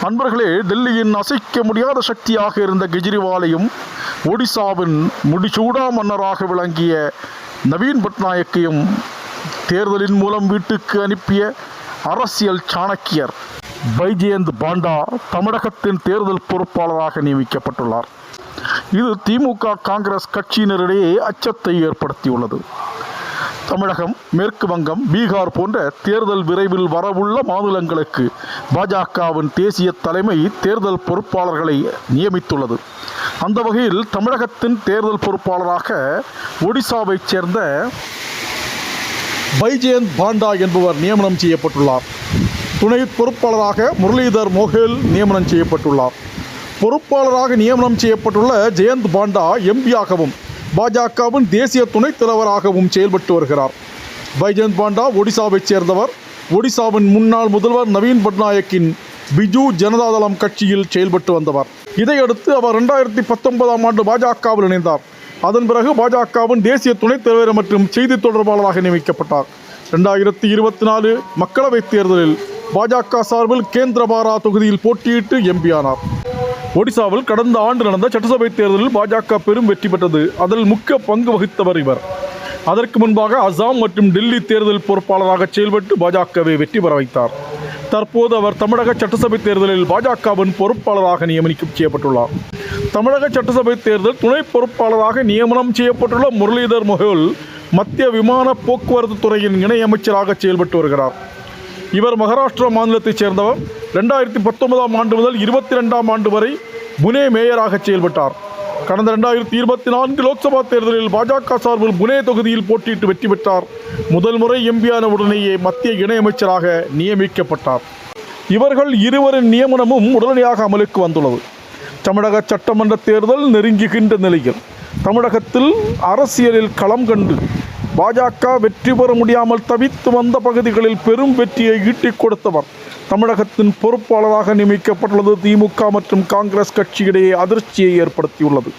அன்பர்களே, டெல்லியின் அசைக்க முடியாத சக்தியாக இருந்த கெஜ்ரிவாலையும் ஒடிசாவின் முடிசூடா மன்னராக விளங்கிய நவீன் பட்நாயக்கையும் தேர்தலின் மூலம் வீட்டுக்கு அனுப்பிய அரசியல் சாணக்கியர் பைஜெயந்த் பாண்டா தமிழகத்தின் தேர்தல் பொறுப்பாளராக நியமிக்கப்பட்டுள்ளார். இது திமுக காங்கிரஸ் கட்சியினரிடையே அச்சத்தை ஏற்படுத்தியுள்ளது. தமிழகம், மேற்கு வங்கம், பீகார் போன்ற தேர்தல் விரைவில் வரவுள்ள மாநிலங்களுக்கு பாஜகவின் தேசிய தலைமை தேர்தல் பொறுப்பாளர்களை நியமித்துள்ளது. அந்த வகையில் தமிழகத்தின் தேர்தல் பொறுப்பாளராக ஒடிசாவைச் சேர்ந்த பைஜெயந்த் பாண்டா என்பவர் நியமனம் செய்யப்பட்டுள்ளார். துணை பொறுப்பாளராக முரளிதர் மோஹல் நியமனம் செய்யப்பட்டுள்ளார். பொறுப்பாளராக நியமனம் செய்யப்பட்டுள்ள ஜெயந்த் பாண்டா எம்பியாகவும் பாஜகவின் தேசிய துணைத் தலைவராகவும் செயல்பட்டு வருகிறார். பைஜெயந்த் பாண்டா ஒடிசாவைச் சேர்ந்தவர். ஒடிசாவின் முன்னாள் முதல்வர் நவீன் பட்நாயக்கின் பிஜு ஜனதாதளம் கட்சியில் செயல்பட்டு வந்தவர். இதையடுத்து அவர் 2019ஆம் ஆண்டு பாஜகவில் இணைந்தார். அதன் பிறகு பாஜகவின் தேசிய துணைத் தலைவர் மற்றும் செய்தி தொடர்பாளராக நியமிக்கப்பட்டார். 2024 மக்களவைத் தேர்தலில் பாஜக சார்பில் கேந்திரபாரா தொகுதியில் போட்டியிட்டு எம்பியானார். ஒடிசாவில் கடந்த ஆண்டு நடந்த சட்டசபை தேர்தலில் பாஜக பெரும் வெற்றி பெற்றது. அதில் முக்கிய பங்கு வகித்தவர் இவர். அதற்கு முன்பாக அசாம் மற்றும் டெல்லி தேர்தல் பொறுப்பாளராக செயல்பட்டு பாஜகவை வெற்றி பெற வைத்தார். தற்போது அவர் தமிழக சட்டசபை தேர்தலில் பாஜகவின் பொறுப்பாளராக நியமனம் செய்யப்பட்டுள்ளார். தமிழக சட்டசபை தேர்தல் துணை பொறுப்பாளராக நியமனம் செய்யப்பட்டுள்ள முரளிதர் மோஹல் மத்திய விமான போக்குவரத்து துறையின் இணையமைச்சராக செயல்பட்டு வருகிறார். இவர் மகாராஷ்டிரா மாநிலத்தைச் சேர்ந்தவர். 2019ஆம் ஆண்டு முதல் 2022ஆம் ஆண்டு வரை புனே மேயராக செயல்பட்டார். கடந்த 2024 லோக்சபா தேர்தலில் பாஜக சார்பில் புனே தொகுதியில் போட்டியிட்டு வெற்றி பெற்றார். முதல் முறை எம்பியான உடனேயே மத்திய இணையமைச்சராக நியமிக்கப்பட்டார். இவர்கள் இருவரின் நியமனமும் உடனடியாக அமலுக்கு வந்துள்ளது. தமிழக சட்டமன்ற தேர்தல் நெருங்குகின்ற நிலையில் தமிழகத்தில் அரசியலில் களம் கண்டு பாஜக வெற்றி பெற முடியாமல் தவித்து வந்த பகுதிகளில் பெரும் வெற்றியை ஈட்டிக் கொடுத்தவர் தமிழகத்தின் பொறுப்பாளராக நியமிக்கப்பட்டுள்ளது திமுக மற்றும் காங்கிரஸ் கட்சியிடையே அதிர்ச்சியை ஏற்படுத்தியுள்ளது.